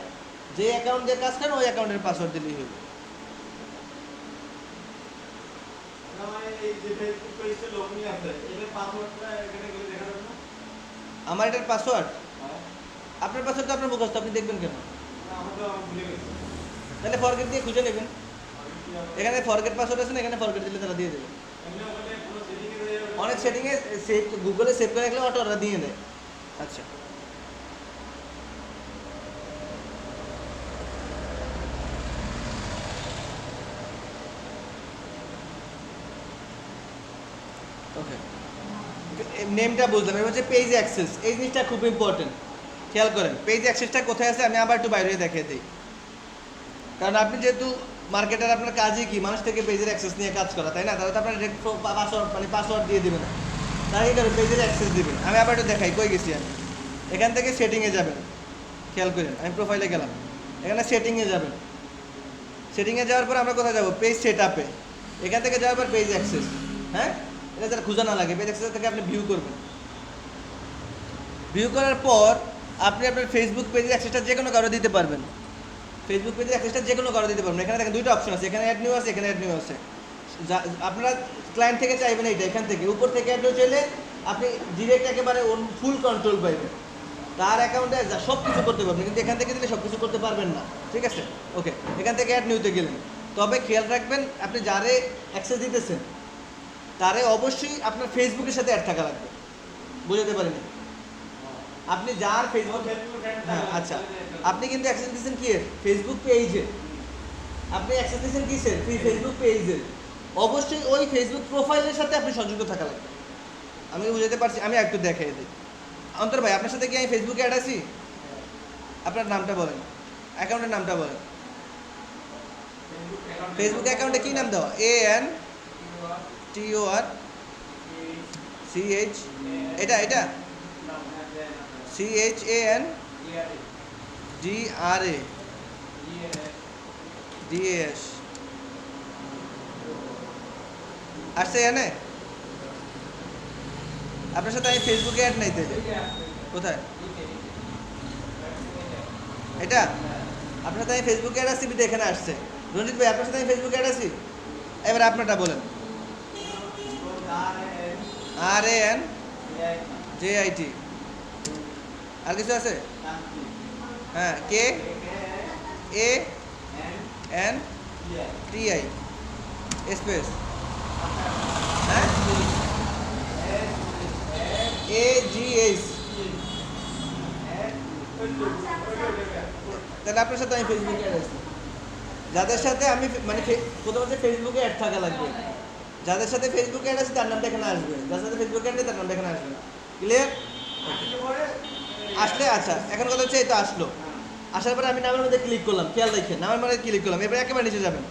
যে অ্যাকাউন্ট দিয়ে কাজ করেন, ওই অ্যাকাউন্টের পাসওয়ার্ড দিলেই হইব। আমার এটার পাসওয়ার্ড, আপনার পাসওয়ার্ড তো আপনার মুখস্থ, আপনি দেখবেন কেন? তাহলে ফরগেট দিয়ে খুঁজে নেবেন। এখানে ফরগেট পাসওয়ার্ড আছে না, এখানে ফরগেট দিলে তারা দিয়ে দেবে। অনেক সেটিংয়ে সেভ, গুগলে সেভ করে রাখলে অটো ওরা দিয়ে দেয়। আচ্ছা, ওকে, নেমটা বুঝলাম। এবার হচ্ছে পেজ অ্যাক্সেস, এই জিনিসটা খুব ইম্পর্টেন্ট, খেয়াল করেন। পেজ অ্যাক্সেসটা কোথায় আছে, আমি আবার একটু বাইরে দেখিয়ে দিই। কারণ আপনি যেহেতু মার্কেটার, আপনার কাজই কি মানুষ থেকে পেজের অ্যাক্সেস নিয়ে কাজ করা, তাই না? তাহলে তো আপনার পাসওয়ার্ড, মানে পাসওয়ার্ড দিয়ে দেবে না, তাই কি করে পেজের অ্যাক্সেস দেবেন? আমি আবার একটু দেখাই, কই গেছি আমি। এখান থেকে সেটিংয়ে যাবেন, খেয়াল করেন, আমি প্রোফাইলে গেলাম, এখানে সেটিংয়ে যাবেন। সেটিংয়ে যাওয়ার পর আমরা কোথায় যাবো, পেজ সেট আপে। এখান থেকে যাওয়ার পর পেজ অ্যাক্সেস, হ্যাঁ, এটা যারা খোঁজা না লাগে, পেজ অ্যাক্সেস থেকে আপনি ভিউ করবেন। ভিউ করার পর আপনি আপনার ফেসবুক পেজের অ্যাক্সেসটা যে কোনো কারো দিতে পারবেন। ফেসবুক পেজের অ্যাক্সেসটা যে কোনো কারো দিতে পারবেন। এখানে দেখেন দুইটা অপশন আছে, এখানে অ্যাড নিউ আছে, এখানে অ্যাড নিউ আছে। আপনারা ক্লায়েন্ট থেকে চাইবেন এইটা, এখান থেকে উপর থেকে অ্যাড নিউ চাইলে আপনি ডিরেক্ট একেবারে ফুল কন্ট্রোল পাইবেন, তার অ্যাকাউন্টে সব কিছু করতে পারবেন। কিন্তু এখান থেকে দিলে সব কিছু করতে পারবেন না, ঠিক আছে? ওকে, এখান থেকে অ্যাড নিউতে গেলেন। তবে খেয়াল রাখবেন, আপনি যারে অ্যাক্সেস দিতেছেন তারে অবশ্যই আপনার ফেসবুকের সাথে অ্যাড থাকা লাগবে। বুঝতে পারেনি? আপনি যার ফেসবুক, হ্যাঁ, আচ্ছা, আপনি কিন্তু অ্যাক্সেস দিচ্ছেন কি, ফেসবুক পেজে, আপনি অ্যাক্সেস দিচ্ছেন কিসের, ফেসবুক পেজে। অবশ্যই ওই ফেসবুক প্রোফাইলের সাথে আপনি সংযুক্ত থাকা লাগবে। আমি বুঝাতে পারছি, আমি একটু দেখাই দিই। অন্তর ভাই, আপনার সাথে কি আমি ফেসবুকে অ্যাড আছি? আপনার নামটা বলেন, অ্যাকাউন্টের নামটা বলেন। ফেসবুক অ্যাকাউন্টে কি নাম দেওয়া? ANTORCH, এটা এটা CHANDRADAS আসছে এনে? আপনার সাথে আমি ফেসবুকে অ্যাড নাই তাইলে। কোথায় এটা? আপনার সাথে আমি ফেসবুকে অ্যাড আছি, বিধে এখানে আসছে। রঞ্জিত ভাই, আপনার সাথে আমি ফেসবুকে অ্যাড আছি? এবার আপনারটা বলেন। RANJIT, আর কিছু আছে? হ্যাঁ, KANTI স্পেস, হ্যাঁ, AGS। তাহলে আপনার সাথে আমি ফেসবুকে অ্যাড আছি। যাদের সাথে আমি মানে প্রথমত ফেসবুকে অ্যাড থাকা লাগবে। যাদের সাথে ফেসবুকে অ্যাড আছে তার নামটা এখানে আসবে, যাদের সাথে ফেসবুকে অ্যাড নেই তার নামটা এখানে আসবে না। ক্লিয়ার? আসলে আচ্ছা, এখন কথা হচ্ছে এই তো আসলো। আসার পরে আমি নামের মধ্যে ক্লিক করলাম, খেয়াল রাখেন, নামের মধ্যে ক্লিক করলাম। এবার একেবারে নিচে যাবেন,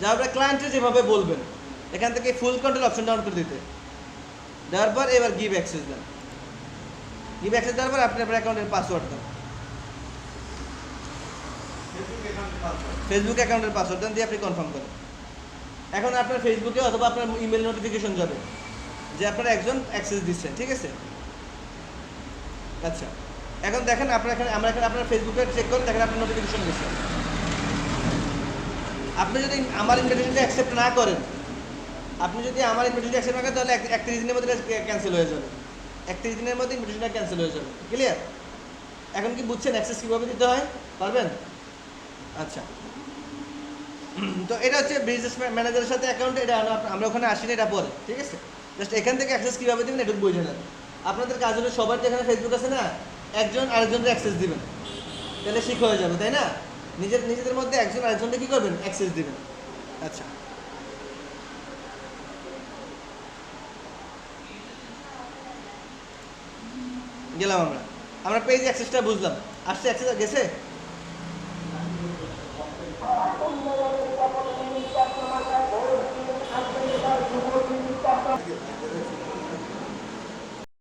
যাওয়ার পরে ক্লায়েন্টে যেভাবে বলবেন এখান থেকে ফুল কন্ট্রোল অপশন ডাউন করে দিতে, দেওয়ার পর এবার গিভ অ্যাক্সেস দেন। গিভ অ্যাক্সেস দেওয়ার পর আপনি আপনার অ্যাকাউন্টের পাসওয়ার্ড দেন, ফেসবুক অ্যাকাউন্টের পাসওয়ার্ড দেন, দিয়ে আপনি কনফার্ম করেন। এখন আপনার ফেসবুকে অথবা আপনার ইমেল নোটিফিকেশন যাবে যে আপনারা একজন অ্যাক্সেস দিচ্ছেন, ঠিক আছে? আচ্ছা, এখন দেখেন আপনার এখানে, আমরা এখানে আপনার ফেসবুকে চেক করে দেখেন আপনার নোটিফিকেশন গেছে। আপনি যদি আমার ইনভিটেশনটা অ্যাকসেপ্ট না করেন, তাহলে 31 দিনের মধ্যে ক্যান্সেল হয়ে যাবে। 31 দিনের মধ্যে ইনভিটেশনটা ক্যান্সেল হয়ে যাবে। ক্লিয়ার? এখন কি বুঝছেন অ্যাক্সেস কীভাবে দিতে হয়? পারবেন? আচ্ছা, তো এটা হচ্ছে বিজনেস ম্যানেজারের সাথে অ্যাকাউন্ট। এটা আমরা ওখানে আসি না, এটা পরে, ঠিক আছে? জাস্ট এখান থেকে অ্যাক্সেস কীভাবে দেবেন একটু বুঝে নেন। আপনাদের কাজ হলো সবার যেখানে ফেসবুক আছে না, একজন আরেকজনের অ্যাক্সেস দিবেন, তাহলে শিখ হয়ে যাবে, তাই না? নিজেদের মধ্যে একজন আরেকজনকে কী করবেন? অ্যাক্সেস দিবেন। আচ্ছা, গেলাম আমরা পেজ অ্যাক্সেসটা বুঝলাম। আসছে, অ্যাক্সেস গেছে।